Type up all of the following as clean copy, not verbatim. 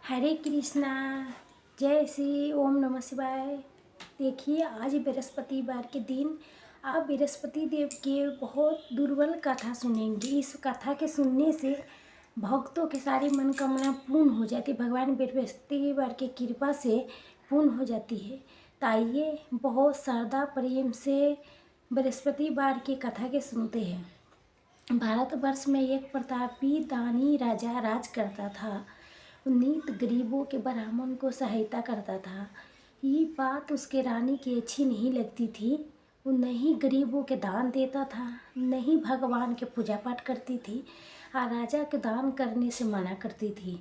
हरे कृष्णा। जय श्री ओम नमः शिवाय। देखिए, आज बृहस्पतिवार के दिन आप बृहस्पति देव के बहुत दुर्बल कथा सुनेंगे। इस कथा के सुनने से भक्तों के सारी मनोकामना पूर्ण हो जाती है। भगवान बृहस्पतिवार की कृपा से पूर्ण हो जाती है। तो आइए बहुत श्रद्धा प्रेम से बृहस्पतिवार की कथा के सुनते हैं। भारतवर्ष में एक प्रतापी दानी राजा राज करता था। नित गरीबों के ब्राह्मण को सहायता करता था। ये बात उसके रानी की अच्छी नहीं लगती थी। वो नहीं गरीबों के दान देता था, नहीं भगवान के पूजा पाठ करती थी और राजा के दान करने से मना करती थी।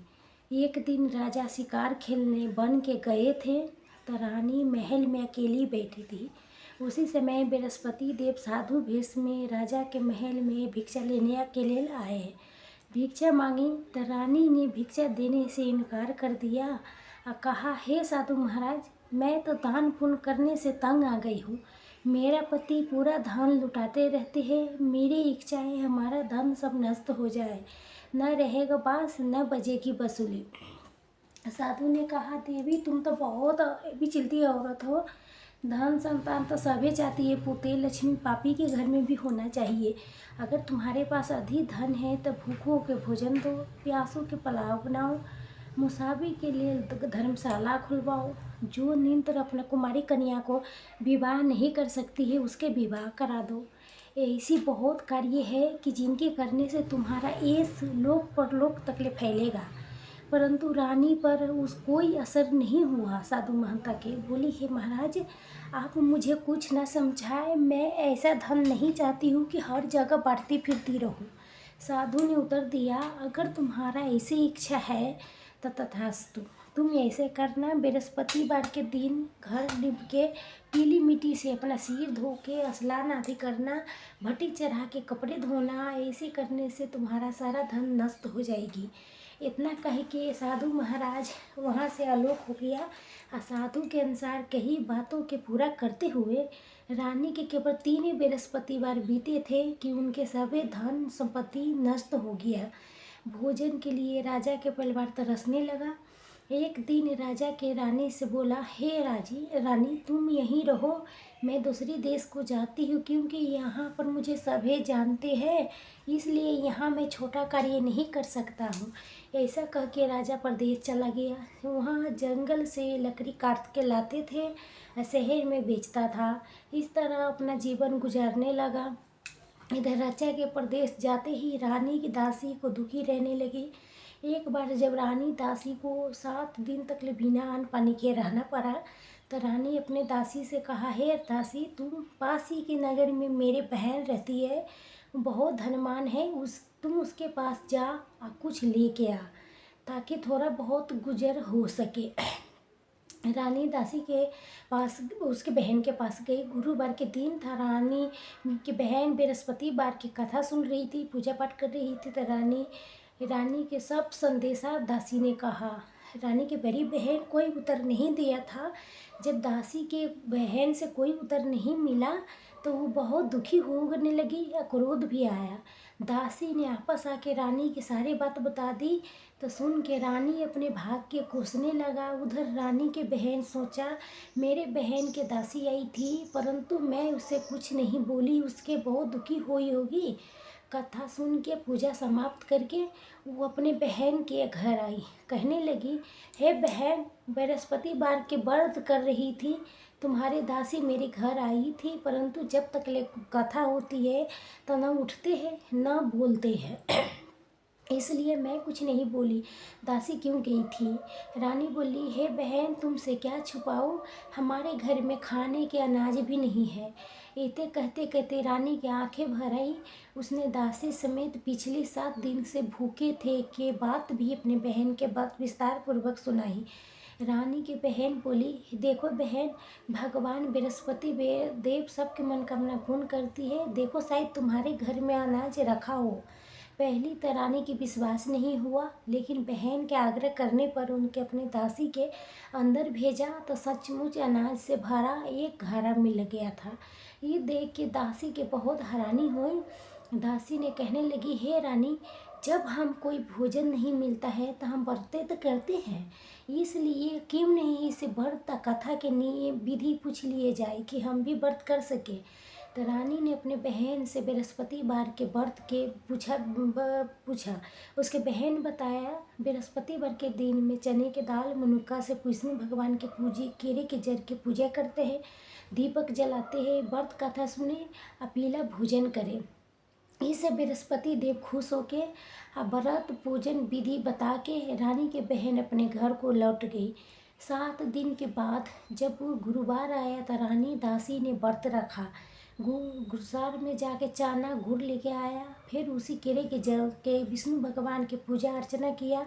एक दिन राजा शिकार खेलने वन के गए थे तो रानी महल में अकेली बैठी थी। उसी समय बृहस्पति देव साधु वेश में राजा के महल में भिक्षा लेने के लिए आए। भिक्षा मांगी तो रानी ने भिक्षा देने से इनकार कर दिया और कहा, हे साधु महाराज, मैं तो दान पुण्य करने से तंग आ गई हूँ। मेरा पति पूरा धन लुटाते रहते हैं। मेरी इच्छा है हमारा धन सब नष्ट हो जाए, न रहेगा बास न बजेगी वसूली। साधु ने कहा, देवी तुम तो बहुत विचलती औरत हो। धन संतान तो सभी चाहती है, पुत्र लक्ष्मी पापी के घर में भी होना चाहिए। अगर तुम्हारे पास अधिक धन है तो भूखों के भोजन दो, प्यासों के पुलाव बनाओ, मुसाफिर के लिए धर्मशाला खुलवाओ। जो निरंतर अपने कुमारी कन्या को विवाह नहीं कर सकती है उसके विवाह करा दो। ऐसी बहुत कार्य है कि जिनके करने से तुम्हारा ऐश लोक परलोक तक ले फैलेगा। परंतु रानी पर उस कोई असर नहीं हुआ। साधु महंता के बोली, हे महाराज, आप मुझे कुछ न समझाए। मैं ऐसा धन नहीं चाहती हूँ कि हर जगह बढ़ती फिरती रहूँ। साधु ने उत्तर दिया, अगर तुम्हारा ऐसी इच्छा है तो तथास्तु। तुम ऐसे करना, बृहस्पतिवार के दिन घर लिप के पीली मिट्टी से अपना सिर धो के स्नान आदि करना, भट्टी चढ़ा के कपड़े धोना। ऐसे करने से तुम्हारा सारा धन नष्ट हो जाएगी। इतना कह के साधु महाराज वहाँ से आलोक हो गया और साधु के अनुसार कई बातों के पूरा करते हुए रानी के केवल 3 बृहस्पतिवार बीते थे कि उनके सभी धन संपत्ति नष्ट हो गया। भोजन के लिए राजा के परिवार तरसने लगा। एक दिन राजा के रानी से बोला, हे रानी तुम यहीं रहो, मैं दूसरी देश को जाती हूँ क्योंकि यहाँ पर मुझे सभी जानते हैं, इसलिए यहाँ मैं छोटा कार्य नहीं कर सकता हूँ। ऐसा कह के राजा परदेश चला गया। वहाँ जंगल से लकड़ी काट के लाते थे, शहर में बेचता था। इस तरह अपना जीवन गुजारने लगा। इधर राजा के प्रदेश जाते ही रानी की दासी को दुखी रहने लगी। एक बार जब रानी दासी को 7 दिन तक ले बिना अन्न पानी के रहना पड़ा तो रानी अपने दासी से कहा, हे दासी, तुम पास ही के नगर में मेरे बहन रहती है, बहुत धनवान है, तुम उसके पास जा और कुछ लेके आ ताकि थोड़ा बहुत गुजर हो सके। रानी दासी के पास उसके बहन के पास गई। गुरुवार के दिन था। रानी की बहन बृहस्पतिवार की कथा सुन रही थी, पूजा पाठ कर रही थी। तो रानी के सब संदेशा दासी ने कहा। रानी की बड़ी बहन कोई उत्तर नहीं दिया था। जब दासी के बहन से कोई उत्तर नहीं मिला तो वो बहुत दुखी होने लगी या क्रोध भी आया। दासी ने आपस आके रानी की सारी बात बता दी। तो सुन के रानी अपने भाग्य को कोसने लगा। उधर रानी के बहन सोचा, मेरे बहन के दासी आई थी परंतु मैं उससे कुछ नहीं बोली, उसके बहुत दुखी हुई होगी। कथा सुन के पूजा समाप्त करके वो अपने बहन के घर आई। कहने लगी, हे बहन, बृहस्पतिवार के व्रत कर रही थी, तुम्हारे दासी मेरे घर आई थी परंतु जब तक ले कथा होती है तो न उठते हैं न बोलते हैं, इसलिए मैं कुछ नहीं बोली। दासी क्यों गई थी? रानी बोली, हे बहन, तुमसे क्या छुपाऊं, हमारे घर में खाने के अनाज भी नहीं है। इतने कहते कहते रानी की आंखें भर आई। उसने दासी समेत पिछले 7 दिन से भूखे थे के बात भी अपने बहन के बात विस्तार पूर्वक सुनाई। रानी की बहन बोली, देखो बहन, भगवान बृहस्पति देव सबकी मनोकामना पूर्ण करती है। देखो शायद तुम्हारे घर में अनाज रखा हो। पहली तो रानी की विश्वास नहीं हुआ, लेकिन बहन के आग्रह करने पर उनके अपने दासी के अंदर भेजा तो सचमुच अनाज से भरा एक घड़ा मिल गया था। ये देख के दासी के बहुत हैरानी हुई। दासी ने कहने लगी, हे रानी, जब हम कोई भोजन नहीं मिलता है तो हम व्रत तो करते हैं, इसलिए क्यों नहीं इसे व्रत कथा के नियम विधि पूछ लिए जाए कि हम भी व्रत कर सके। तो रानी ने अपने बहन से बृहस्पतिवार के व्रत के पूछा। उसके बहन बताया, बृहस्पतिवार के दिन में चने के दाल मनुक्का से विष्णु भगवान के पूजी केरे के जड़ के पूजा करते हैं, दीपक जलाते हैं, व्रत कथा सुने और पीला भोजन करें। इससे बृहस्पति देव खुश होके व्रत पूजन विधि बता के रानी के बहन अपने घर को लौट गई। 7 दिन के बाद जब वो गुरुवार आया तो रानी दासी ने व्रत रखा। गुरुसार में जाके चाना गुड़ लेके आया, फिर उसी केरे के जल के विष्णु भगवान की पूजा अर्चना किया।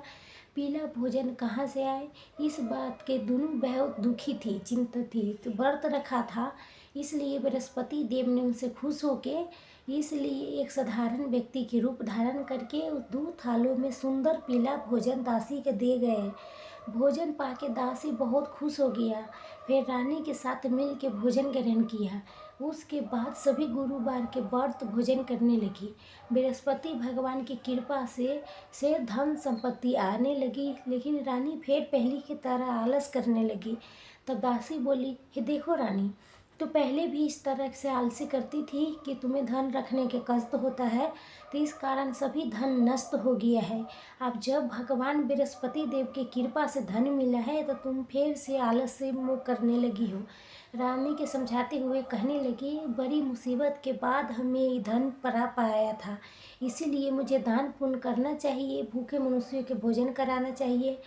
पीला भोजन कहाँ से आए, इस बात के दोनों बहुत दुखी थी, चिंतित थी। तो व्रत रखा था, इसलिए बृहस्पति देव ने उनसे खुश होके इसलिए एक साधारण व्यक्ति के रूप धारण करके उस 2 थालों में सुंदर पीला भोजन दासी के दे गए। भोजन पाके दासी बहुत खुश हो गया, फिर रानी के साथ मिल के भोजन ग्रहण किया। उसके बाद सभी गुरुवार के व्रत भोजन करने लगी। बृहस्पति भगवान की कृपा से धन संपत्ति आने लगी, लेकिन रानी फिर पहले की तरह आलस करने लगी। तब दासी बोली, हे देखो रानी, तो पहले भी इस तरह से आलसी करती थी कि तुम्हें धन रखने के कष्ट होता है, तो इस कारण सभी धन नष्ट हो गया है। अब जब भगवान बृहस्पति देव की कृपा से धन मिला है तो तुम फिर से आलस से मुँह करने लगी हो। रानी के समझाते हुए कहने लगी, बड़ी मुसीबत के बाद हमें ये धन प्राप्त आया था, इसीलिए मुझे दान पुण्य करना चाहिए, भूखे मनुष्यों के भोजन कराना चाहिए,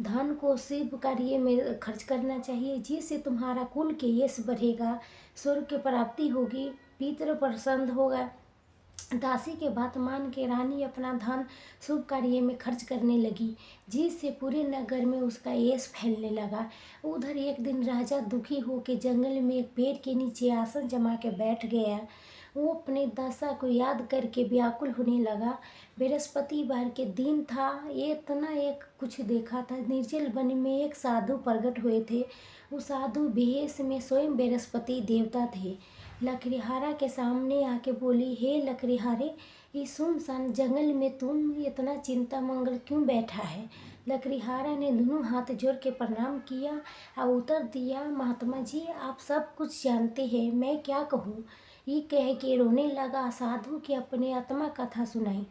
धन को शिव कार्य में खर्च करना चाहिए, जिससे तुम्हारा कुल के यश बढ़ेगा, स्वर्ग की प्राप्ति होगी, पितृ प्रसन्न होगा। दासी के बात मान के रानी अपना धन शुभ कार्य में खर्च करने लगी, जिससे पूरे नगर में उसका यश फैलने लगा। उधर एक दिन राजा दुखी होकर जंगल में एक पेड़ के नीचे आसन जमा के बैठ गया। वो अपने दशा को याद करके व्याकुल होने लगा। बृहस्पतिवार के दिन था, ये इतना एक कुछ देखा था। निर्जल वन में एक साधु प्रकट हुए थे। वो साधु भेष में स्वयं बृहस्पति देवता थे। लकड़ीहारा के सामने आके बोली, हे लकड़ीहारे, इस सुनसान जंगल में तुम इतना चिंता मंगल क्यों बैठा है। लकड़ीहारा ने दोनों हाथ जोड़ के प्रणाम किया और उत्तर दिया, महात्मा जी, आप सब कुछ जानते हैं, मैं क्या कहूँ। ये कह के रोने लगा। साधु की अपने आत्मा कथा सुनाई।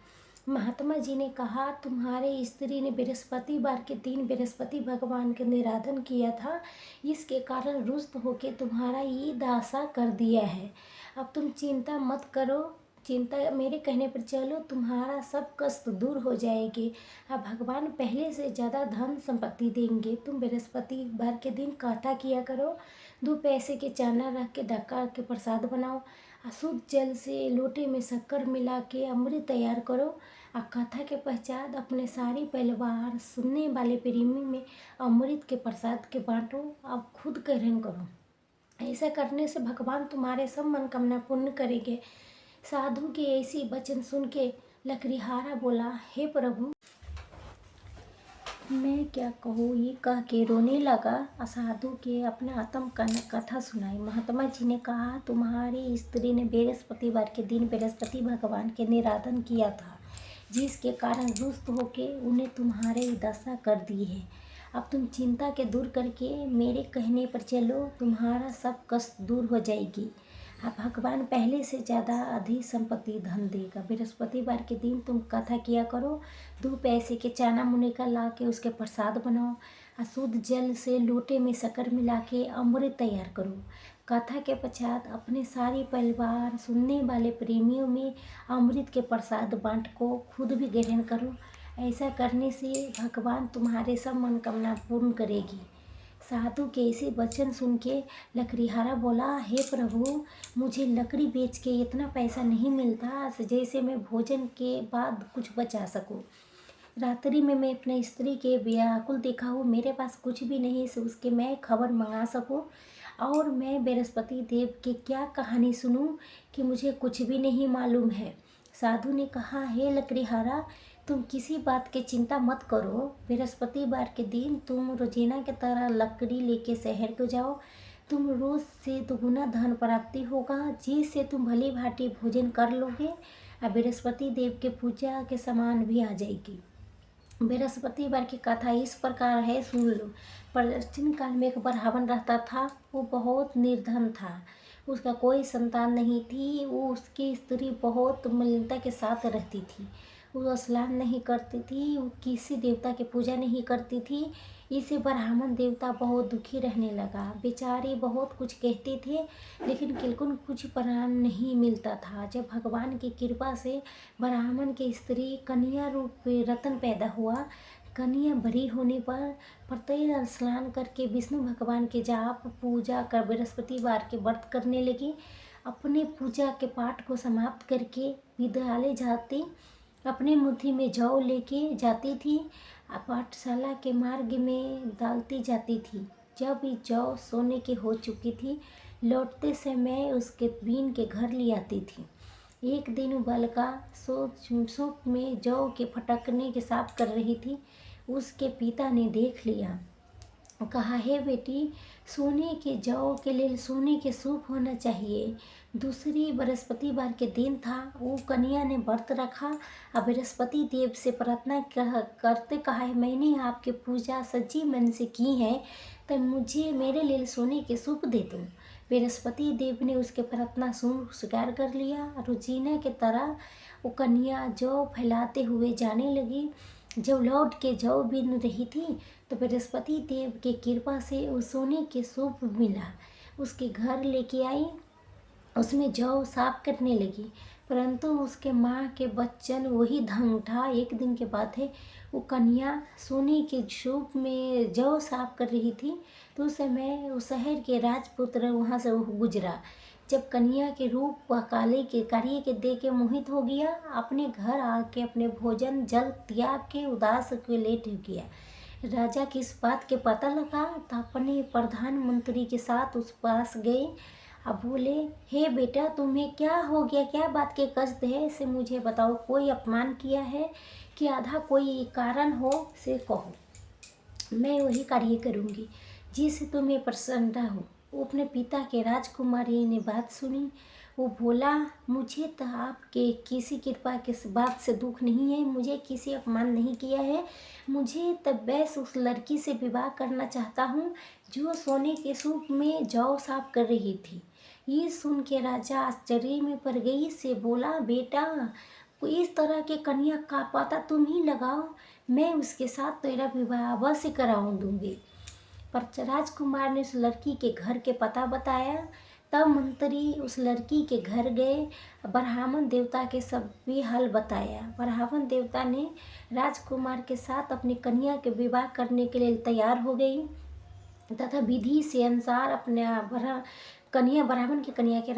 महात्मा जी ने कहा, तुम्हारे स्त्री ने बृहस्पतिवार के दिन बृहस्पति भगवान का निराधन किया था, इसके कारण रुष्ट होके तुम्हारा ये दासा कर दिया है। अब तुम चिंता मत करो, चिंता मेरे कहने पर चलो, तुम्हारा सब कष्ट दूर हो जाएगी। अब भगवान पहले से ज़्यादा धन संपत्ति देंगे। तुम बृहस्पतिवार के दिन कथा किया करो, 2 पैसे के चाना रख के डक्का के प्रसाद बनाओ, शुद्ध जल से लोटे में शक्कर मिला के अमृत तैयार करो और कथा के पश्चात अपने सारे परिवार सुनने वाले प्रेमी में अमृत के प्रसाद के बांटो, अब खुद ग्रहण करो। ऐसा करने से भगवान तुम्हारे सब मनोकामना पूर्ण करेंगे। साधु के ऐसी वचन सुन के लकड़ीहारा बोला, हे प्रभु, मैं क्या कहूँ, ये कह के रोने लगा। साधु के अपने आत्म कथा सुनाई। महात्मा जी ने कहा, तुम्हारी स्त्री ने बृहस्पतिवार के दिन बृहस्पति भगवान के निराधन किया था, जिसके कारण रुष्ट होके उन्हें तुम्हारे दशा कर दी है। अब तुम चिंता के दूर करके मेरे कहने पर चलो, तुम्हारा सब कष्ट दूर हो जाएगी। अब भगवान पहले से ज़्यादा अधिक संपत्ति धन देगा। बृहस्पतिवार के दिन तुम कथा किया करो, 2 पैसे के चाना मुनिका ला के उसके प्रसाद बनाओ, अशुद्ध जल से लोटे में शक्कर मिला के अमृत तैयार करो। कथा के पश्चात अपने सारे परिवार सुनने वाले प्रेमियों में अमृत के प्रसाद बांट को खुद भी ग्रहण करो। ऐसा करने से भगवान तुम्हारे सब मनोकामना पूर्ण करेगी। साधु के ऐसे वचन सुन के लकड़ीहारा बोला, हे प्रभु, मुझे लकड़ी बेच के इतना पैसा नहीं मिलता जैसे मैं भोजन के बाद कुछ बचा सकूं। रात्रि में मैं अपने स्त्री के व्याकुल देखा हूँ, मेरे पास कुछ भी नहीं से उसके मैं खबर मंगा सकूं, और मैं बृहस्पति देव की क्या कहानी सुनूं कि मुझे कुछ भी नहीं मालूम है। साधु ने कहा, हे लकड़ीहारा, तुम किसी बात की चिंता मत करो। बृहस्पतिवार के दिन तुम रोजीना की तरह लकड़ी लेके शहर को जाओ। तुम रोज से दोगुना धन प्राप्ति होगा, जिससे तुम भली भांति भोजन कर लोगे और बृहस्पति देव के पूजा के सामान भी आ जाएगी। बृहस्पतिवार की कथा इस प्रकार है, सुन लो। प्राचीन काल में एक ब्राह्मण रहता था। वो बहुत निर्धन था, उसका कोई संतान नहीं थी। वो उसकी स्त्री बहुत मलिनता के साथ रहती थी। वो स्नान नहीं करती थी, वो किसी देवता की पूजा नहीं करती थी। इसे ब्राह्मण देवता बहुत दुखी रहने लगा। बेचारे बहुत कुछ कहते थे, लेकिन बिल्कुल कुछ परिणाम नहीं मिलता था। जब भगवान की कृपा से ब्राह्मण की स्त्री कन्या रूप में रतन पैदा हुआ। कन्या बड़ी होने पर प्रत्येक स्नान करके विष्णु भगवान के जाप पूजा कर बृहस्पतिवार के व्रत करने लगी। अपने पूजा के पाठ को समाप्त करके विद्यालय जाती। अपने मुट्ठी में जौ लेके जाती थी। पाठशाला के मार्ग में डालती जाती थी। जब ये जौ सोने की हो चुकी थी, लौटते समय उसके बीन के घर ले आती थी। एक दिन वो बालिका सूप में जौ के फटकने के साफ कर रही थी। उसके पिता ने देख लिया। कहा, हे बेटी, सोने के जौ के लिए सोने के सूप होना चाहिए। दूसरी बृहस्पतिवार के दिन था। वो कन्या ने व्रत रखा और बृहस्पति देव से प्रार्थना करते कहा, मैंने आपकी पूजा सच्ची मन से की है, तो मुझे मेरे लिए सोने के सूप दे दो। बृहस्पति देव ने उसके प्रार्थना स्वीकार कर लिया। रोजीना की तरह वो कन्या जौ फैलाते हुए जाने लगी। जब लौट के जौ बीन रही थी तो बृहस्पति देव की कृपा से वो सोने के सूप मिला। उसके घर लेके आई, उसमें जौ साफ करने लगी, परंतु उसके माँ के बच्चन वही ढंग था। एक दिन के बाद है, वो कन्या सोने के सूप में जौ साफ कर रही थी, तो उस समय वो शहर के राजपुत्र वहाँ से गुजरा। जब कन्या के रूप व कार्य के देख के मोहित हो गया, अपने घर आके अपने भोजन जल त्याग के उदास के लेट गया। राजा की इस बात के पता लगा तो अपने प्रधानमंत्री के साथ उस पास गए। अब बोले, हे बेटा, तुम्हें क्या हो गया, क्या बात के कष्ट है, इसे मुझे बताओ। कोई अपमान किया है कि आधा कोई कारण हो से कहो, मैं वही कार्य करूँगी जिससे तुम्हें प्रसन्नता हो। वो अपने पिता के राजकुमारी ने बात सुनी। वो बोला, मुझे तो आपके किसी कृपा के बात से दुख नहीं है, मुझे किसी अपमान नहीं किया है। मुझे तब बस उस लड़की से विवाह करना चाहता हूँ जो सोने के सूप में जौ साफ कर रही थी। ये सुन के राजा आश्चर्य में पड़ गई। से बोला, बेटा, इस तरह के कन्या का पता तुम ही लगाओ, मैं उसके साथ तेरा विवाह अवश्य कराऊं दूंगी। पर राजकुमार ने उस लड़की के घर के पता बताया। तब मंत्री उस लड़की के घर गए, ब्राह्मण देवता के सभी हाल बताया। ब्राह्मण देवता ने राजकुमार के साथ अपनी कन्या के विवाह करने के लिए तैयार हो गई तथा विधि से अनुसार अपने ब्राह्मण की कन्या के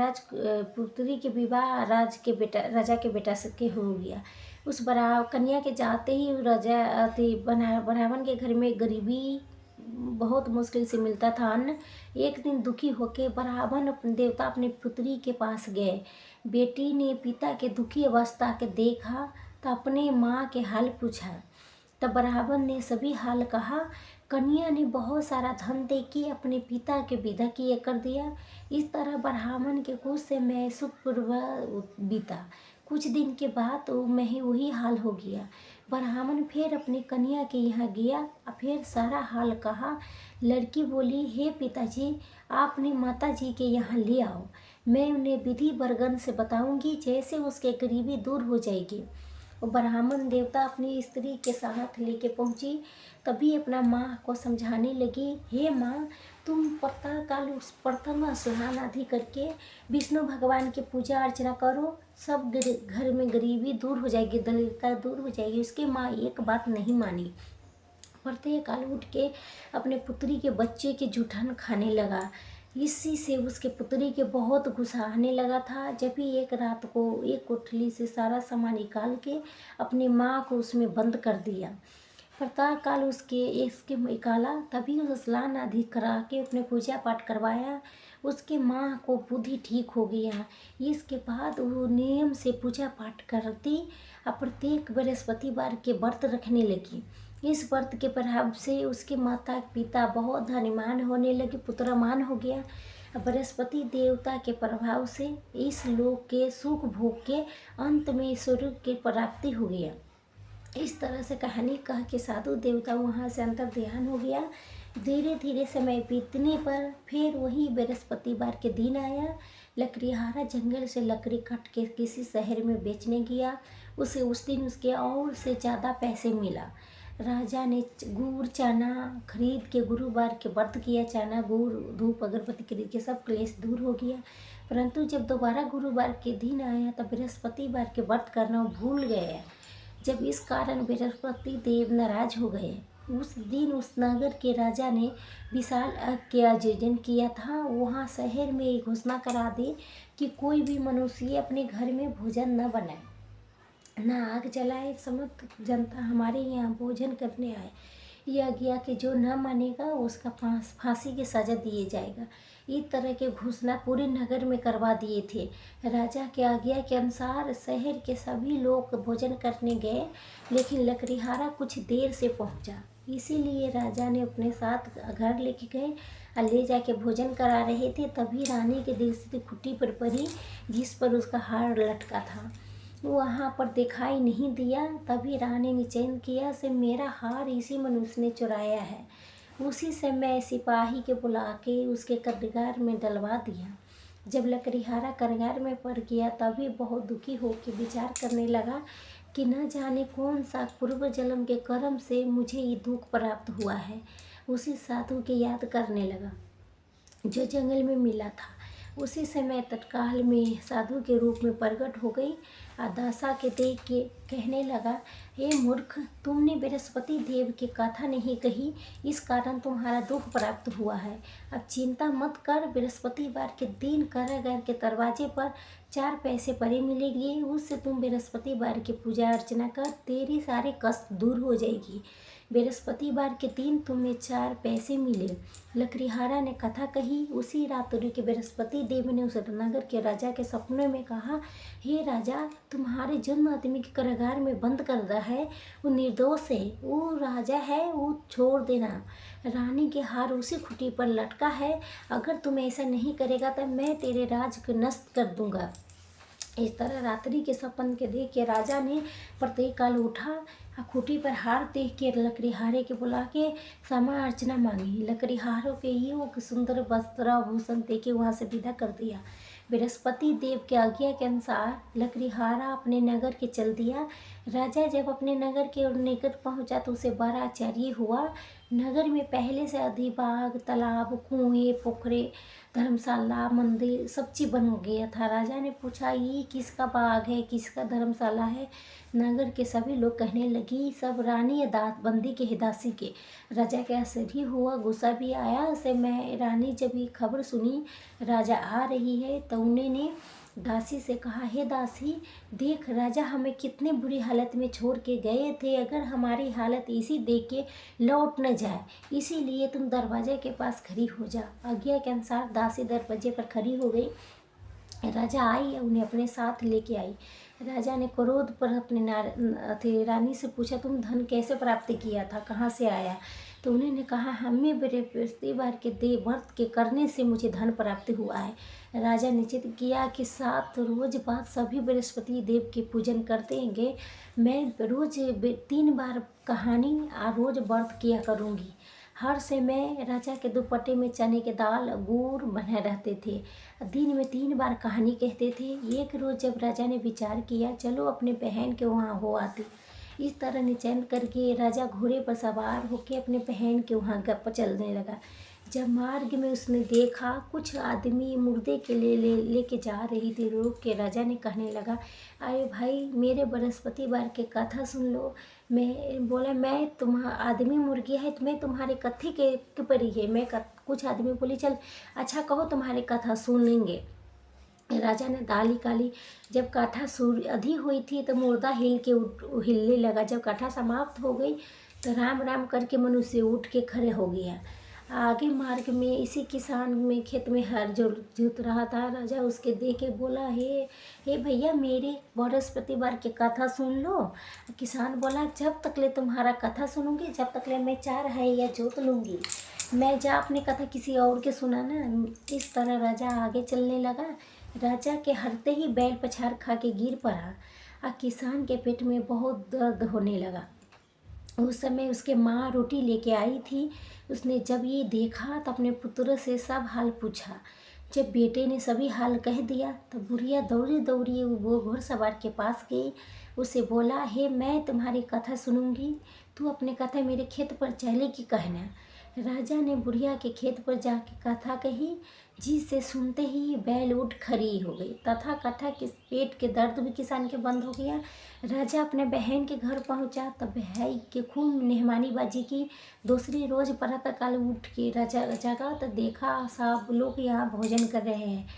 पुत्री के विवाह राजा के बेटा से के हो गया। उस कन्या के जाते ही ब्राह्मण के घर में गरीबी बहुत मुश्किल से मिलता था अन्न। एक दिन दुखी होकर ब्राह्मण देवता अपनी पुत्री के पास गए। बेटी ने पिता के दुखी अवस्था के देखा तो अपने माँ के हाल पूछा। तब ब्राह्मण ने सभी हाल कहा। कन्या ने बहुत सारा धन दे के अपने पिता के विदा किए कर दिया। इस तरह ब्राह्मण के कुछ समय सुखपूर्वक बीता। कुछ दिन के बाद वही हाल हो गया। ब्राह्मण फिर अपनी कन्या के यहाँ गया और फिर सारा हाल कहा। लड़की बोली, हे पिताजी, आप अपनी माता जी के यहाँ ले आओ, मैं उन्हें विधि बरगन से बताऊंगी, जैसे उसके गरीबी दूर हो जाएगी। और ब्राह्मण देवता अपनी स्त्री के साथ लेके पहुंची। तभी अपना माँ को समझाने लगी, हे माँ, तुम प्रातःकाल उस प्रथम स्नान आदि करके विष्णु भगवान की पूजा अर्चना करो, सब घर में गरीबी दूर हो जाएगी, दरिद्रता दूर हो जाएगी। उसकी माँ एक बात नहीं मानी। प्रत्येक काल उठ के अपने पुत्री के बच्चे के जूठन खाने लगा। इसी से उसके पुत्री के बहुत गुस्सा आने लगा था। जब भी एक रात को एक कोठली से सारा सामान निकाल के अपनी माँ को उसमें बंद कर दिया। प्रातःकाल इसके निकाला, तभी उस स्नान आदि करा के अपने पूजा पाठ करवाया। उसके माँ को बुद्धि ठीक हो गया। इसके बाद वो नियम से पूजा पाठ करती और प्रत्येक बृहस्पतिवार के व्रत रखने लगी। इस व्रत के प्रभाव से उसके माता पिता बहुत धनवान होने लगे, पुत्रमान हो गया। बृहस्पति देवता के प्रभाव से इस लोक के सुख भोग के अंत में स्वर्ग की प्राप्ति हो गया। इस तरह से कहानी कह के साधु देवता वहाँ से अंतर ध्यान हो गया। धीरे धीरे समय बीतने पर फिर वही बृहस्पतिवार के दिन आया। लकड़ीहारा जंगल से लकड़ी काट के किसी शहर में बेचने गया। उसे उस दिन उसके और से ज़्यादा पैसे मिला। राजा ने गुड़ चना खरीद के गुरुवार के व्रत किया। चना गुड़ धूप अगरबत्ती खरीद के सब क्लेश दूर हो गया। परंतु जब दोबारा गुरुवार के दिन आया तब बृहस्पतिवार के व्रत करना भूल गया। जब इस कारण बृहस्पति देव नाराज हो गए। उस दिन उस नगर के राजा ने विशाल यज्ञ के आयोजन किया था। वहाँ शहर में एक घोषणा करा दी कि कोई भी मनुष्य अपने घर में भोजन न बनाए, ना आग जलाए। समस्त जनता हमारे यहाँ भोजन करने आए। यह आज्ञा कि जो न मानेगा उसका फांसी की सजा दिए जाएगा। इस तरह के घोषणा पूरे नगर में करवा दिए थे। राजा के आज्ञा के अनुसार शहर के सभी लोग भोजन करने गए, लेकिन लकड़ीहारा कुछ देर से पहुंचा। इसीलिए राजा ने अपने साथ घर लेके गए और ले जाके भोजन करा रहे थे। तभी रानी की दृष्टि खुट्टी पर पड़ी जिस पर उसका हार लटका था। वहाँ पर दिखाई नहीं दिया। तभी रानी ने चयन किया से मेरा हार इसी मनुष्य ने चुराया है। उसी समय सिपाही के बुला के उसके कारागार में डलवा दिया। जब लकड़ीहारा कारागार में पड़ गया तभी बहुत दुखी होकर विचार करने लगा कि न जाने कौन सा पूर्व जन्म के कर्म से मुझे ये दुख प्राप्त हुआ है। उसी साधु की याद करने लगा जो जंगल में मिला था। उसी समय तत्काल में साधु के रूप में प्रकट हो गई। दासा के देख के कहने लगा, हे मूर्ख, तुमने बृहस्पति देव की कथा नहीं कही, इस कारण तुम्हारा दुख प्राप्त हुआ है। अब चिंता मत कर, बृहस्पतिवार के दिन कारागार के दरवाजे पर 4 पैसे पड़े मिलेंगे। उससे तुम बृहस्पतिवार की पूजा अर्चना कर, तेरी सारे कष्ट दूर हो जाएगी। बृहस्पतिवार के दिन तुम्हें 4 पैसे मिले। लकड़ीहारा ने कथा कही। उसी रात के बृहस्पति देव ने उस नगर के राजा के सपने में कहा, हे राजा, तुम्हारे जन्म आदमी के कारागार में बंद कर रहा है, वो निर्दोष है, वो राजा है, वो छोड़ देना। रानी के हार उसी खूंटी पर लटका है। अगर तुम ऐसा नहीं करेगा तो मैं तेरे राज को नष्ट कर दूंगा। इस तरह रात्रि के सपन के देख के राजा ने प्रत्येक काल उठा। खूंटी पर हार देख के लकड़ीहारे के बुला के क्षमा अर्चना मांगी। लकड़ीहारों के योग सुंदर वस्त्र आभूषण दे के वहाँ से विदा कर दिया। बृहस्पति देव के आज्ञा के अनुसार लकड़ीहारा अपने नगर के चल दिया। राजा जब अपने नगर के निकट पहुंचा तो उसे बड़ा आश्चर्य हुआ। नगर में पहले से अधिक बाग, तालाब, कुएं, पोखरे, धर्मशाला, मंदिर सब चीज बन गया था। राजा ने पूछा, ये किसका बाग है, किसका धर्मशाला है? नगर के सभी लोग कहने लगी, सब रानी बंदी के हिदासी के। राजा के आश्चर्य हुआ, गुस्सा भी आया। उसे मैं रानी जब ये खबर सुनी राजा आ रही है तो उन्होंने दासी से कहा, हे दासी, देख राजा हमें कितने बुरी हालत में छोड़ के गए थे। अगर हमारी हालत इसी देख के लौट न जाए, इसीलिए तुम दरवाजे के पास खड़ी हो जा। आज्ञा के अनुसार दासी दरवाजे पर खड़ी हो गई। राजा आई, उन्हें अपने साथ लेके आई। राजा ने क्रोध पर अपने रानी से पूछा, तुम धन कैसे प्राप्त किया था, कहाँ से आया? तो उन्होंने कहा, हमें बृहस्पतिवार के देव व्रत के करने से मुझे धन प्राप्त हुआ है। राजा निश्चित किया कि 7 रोज बाद सभी बृहस्पति देव के पूजन करते हैं। मैं रोज 3 बार कहानी और रोज व्रत किया करूँगी। हर समय राजा के दुपट्टे में चने के दाल गुड़ बने रहते थे। दिन में 3 बार कहानी कहते थे। एक रोज जब राजा ने विचार किया, चलो अपने बहन के वहाँ हो आते। इस तरह निश्चय करके राजा घोड़े पर सवार होकर अपने बहन के वहाँ गप्पा चलने लगा। जब मार्ग में उसने देखा कुछ आदमी मुर्दे के लेके जा रही थी, रोक के राजा ने कहने लगा, अरे भाई, मेरे बृहस्पतिवार के कथा सुन लो। मैं बोला, मैं आदमी मुर्गी है, मैं तुम्हारे कथे के परी है। कुछ आदमी बोली, चल अच्छा कहो तुम्हारे कथा सुन लेंगे। राजा ने दाल निकाली। जब कथा आधी हुई थी तो मुर्दा हिलने लगा। जब कथा समाप्त हो गई तो राम राम करके मनुष्य उठ के खड़े हो गया। आगे मार्ग में इसी किसान में खेत में हर जोत रहा था। राजा उसके देख के बोला, हे भैया, मेरे बृहस्पतिवार की कथा सुन लो। किसान बोला, जब तक ले तुम्हारा कथा सुनूंगी जब तक ले मैं 4 है या जोत लूँगी। मैं जा अपनी कथा किसी और के सुनाना। इस तरह राजा आगे चलने लगा। राजा के हरते ही बैल पछाड़ खा के गिर पड़ा और किसान के पेट में बहुत दर्द होने लगा। उस समय उसके माँ रोटी लेके आई थी। उसने जब ये देखा तो अपने पुत्र से सब हाल पूछा। जब बेटे ने सभी हाल कह दिया तो बुढ़िया दौड़ी दौड़ी वो घुड़सवार के पास गई। उसे बोला, हे मैं तुम्हारी कथा सुनूंगी, तू अपने कथा मेरे खेत पर चलेगी कहना। राजा ने बुढ़िया के खेत पर जाके कथा कही, जिससे सुनते ही बैल उठ खड़ी हो गई तथा कथा के पेट के दर्द भी किसान के बंद हो गया। राजा अपने बहन के घर पहुंचा तब भाई के खूब मेहमानी की। दूसरी रोज प्रातःकाल उठ के राजा जगा तो देखा सब लोग यहाँ भोजन कर रहे हैं।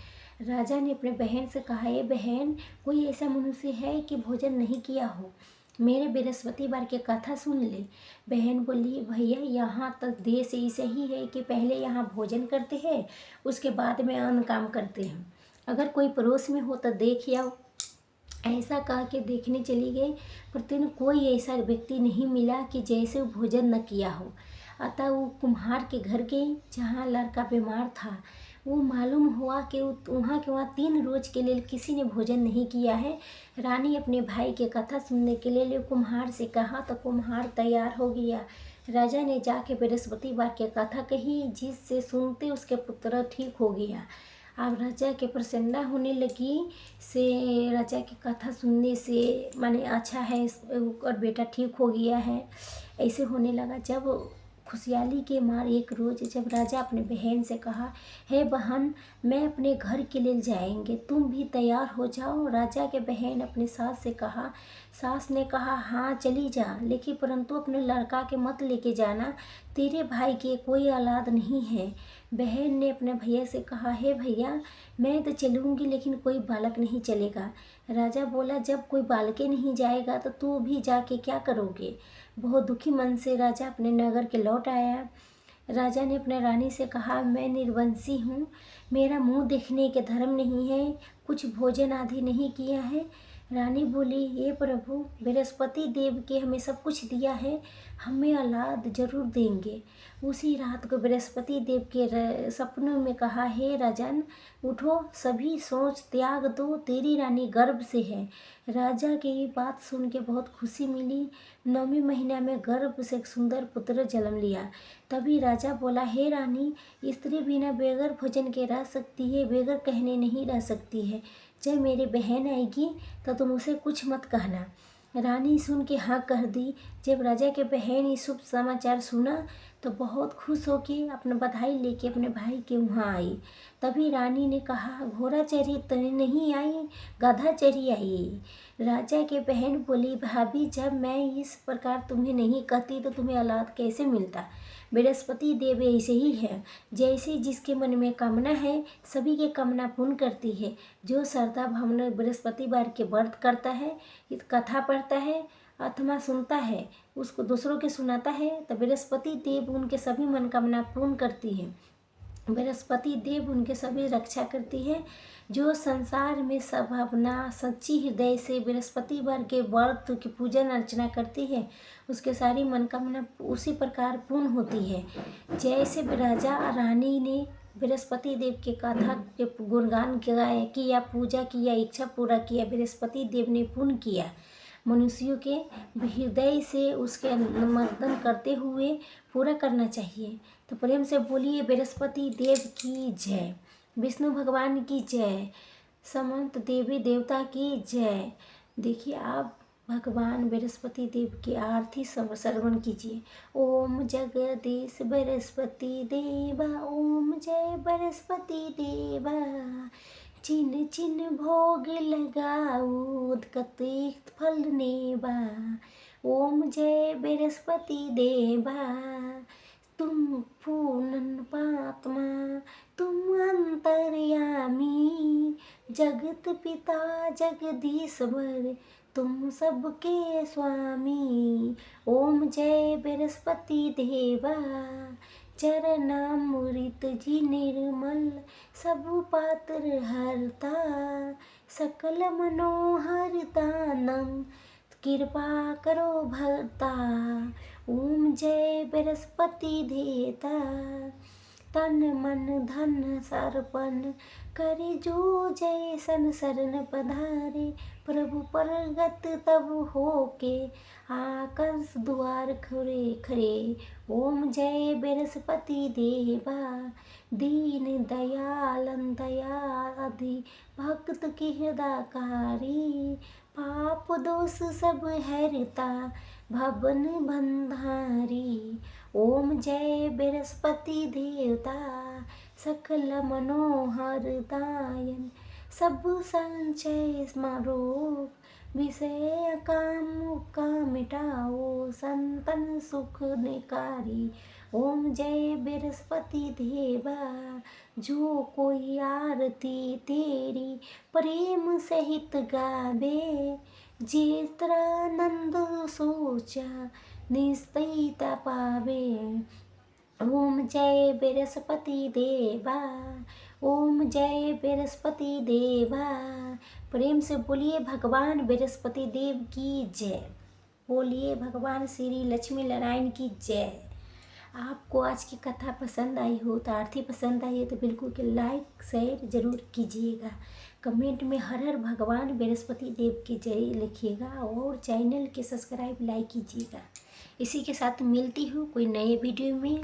राजा ने अपने बहन से कहा, ये बहन, कोई ऐसा मनुष्य है कि भोजन नहीं किया हो? मेरे बृहस्पतिवार की कथा सुन ले। बहन बोली, भैया यहाँ तक देश ऐसे ही है कि पहले यहाँ भोजन करते हैं, उसके बाद में अन्य काम करते हैं। अगर कोई पड़ोस में हो तो देख आओ। ऐसा कह के देखने चली गई, पर कोई ऐसा व्यक्ति नहीं मिला कि जैसे वो भोजन न किया हो। अतः वो कुम्हार के घर गई जहाँ लड़का बीमार था। वो मालूम हुआ कि वहाँ के वहाँ 3 रोज के लिए किसी ने भोजन नहीं किया है। रानी अपने भाई की कथा सुनने के लिए कुम्हार से कहा तो कुम्हार तैयार हो गया। राजा ने जाके बृहस्पतिवार की कथा कही, जिससे सुनते उसके पुत्र ठीक हो गया। अब राजा के प्रसन्नता होने लगी से राजा की कथा सुनने से माने अच्छा है और बेटा ठीक हो गया है, ऐसे होने लगा। जब खुशहाली के मार एक रोज जब राजा अपने बहन से कहा, हे बहन, मैं अपने घर के लिए जाएंगे, तुम भी तैयार हो जाओ। राजा के बहन अपने सास से कहा। सास ने कहा, हाँ चली जा, लेकिन परंतु अपने लड़का के मत लेके जाना, तेरे भाई के कोई औलाद नहीं है। बहन ने अपने भैया से कहा, हे भैया, मैं तो चलूँगी लेकिन कोई बालक नहीं चलेगा। राजा बोला, जब कोई बालके नहीं जाएगा तो तू भी जाके क्या करोगे? बहुत दुखी मन से राजा अपने नगर के लौट आया। राजा ने अपने रानी से कहा, मैं निर्वंशी हूँ, मेरा मुंह देखने के धर्म नहीं है, कुछ भोजन आदि नहीं किया है। रानी बोली, ये प्रभु, बृहस्पति देव के हमें सब कुछ दिया है, हमें औलाद जरूर देंगे। उसी रात को बृहस्पति देव के सपनों में कहा, हे राजन, उठो, सभी सोच त्याग दो, तेरी रानी गर्भ से है। राजा की ये बात सुन के बहुत खुशी मिली। 9वें महीना में गर्भ से एक सुंदर पुत्र जन्म लिया। तभी राजा बोला, हे रानी, स्त्री बिना बेगर भोजन के रह सकती है, बेगर कहने नहीं रह सकती है। जब मेरी बहन आएगी तो तुम उसे कुछ मत कहना। रानी सुन के हाँ कह दी। जब राजा के बहन ये शुभ समाचार सुना तो बहुत खुश होके अपना बधाई लेके अपने भाई के वहाँ आई। तभी रानी ने कहा, घोड़ा चढ़ी तो नहीं आई, गधा चढ़ी आई। राजा के बहन बोली, भाभी, जब मैं इस प्रकार तुम्हें नहीं कहती तो तुम्हें औलाद कैसे मिलता? बृहस्पति देव ऐसे ही है, जैसे जिसके मन में कामना है सभी की कामना पूर्ण करती है। जो श्रद्धा भावना बृहस्पतिवार के व्रत करता है, कथा पढ़ता है अथवा सुनता है, उसको दूसरों के सुनाता है, तो बृहस्पति देव उनके सभी मनोकामना पूर्ण करती है। बृहस्पति देव उनके सभी रक्षा करती है। जो संसार में सब अपना सच्ची हृदय से बृहस्पतिवार के व्रत की पूजन अर्चना करती है, उसके सारी मनोकामना उसी प्रकार पूर्ण होती है। जैसे राजा रानी ने बृहस्पति देव के कथा के गुणगान किया, पूजा किया, इच्छा पूरा किया, बृहस्पति देव ने पूर्ण किया। मनुष्यों के हृदय से उसके नमन करते हुए पूरा करना चाहिए। तो प्रेम से बोलिए, बृहस्पति देव की जय, विष्णु भगवान की जय, समस्त देवी देवता की जय। देखिए, आप भगवान बृहस्पति देव की आरती श्रवण कीजिए। ओम जगदीश बृहस्पति देवा, ओम जय बृहस्पति देवा, चिन चिन भोग लगाऊ कतिक फल नेबा। ओम जय बृहस्पति देवा, तुम पूर्ण पात्मा, तुम अंतर्यामी, जगत पिता जगदीश्वर, तुम सबके स्वामी। ओम जय बृहस्पति देवा, चरणामृत जी निर्मल, सब पात्र हरता, सकल मनोहर दानम, कृपा करो भरता। ओम जय बृहस्पति देवता, तन मन धन सर्पण करे जो जैसन शरण पधारे। प्रभु परगत तब होके आकाश द्वार खरे खरे। ओम जय बृहस्पति देवा, दीन दयालन दयाधि भक्त की हृदयकारी। पाप दोष सब हरता भवन बंधारी। ओम जय बृहस्पति देवता, सकल मनोहर दायन सब संचय स्मरो। विषय काम का मिटाओ संतन सुख निकारी। ओम जय बृहस्पति देवा, जो कोई आरती तेरी प्रेम सहित गावे। जेत्रानंद सोचा निस्तेता पावे। ओम जय बृहस्पति देवा, ओम जय बृहस्पति देवा। प्रेम से बोलिए भगवान बृहस्पति देव की जय। बोलिए भगवान श्री लक्ष्मी नारायण की जय। आपको आज की कथा पसंद आई हो तो आरती पसंद आई है तो बिल्कुल के लाइक शेयर जरूर कीजिएगा। कमेंट में हर हर भगवान बृहस्पति देव की जय लिखिएगा और चैनल के सब्सक्राइब लाइक कीजिएगा। इसी के साथ मिलती हूँ कोई नए वीडियो में।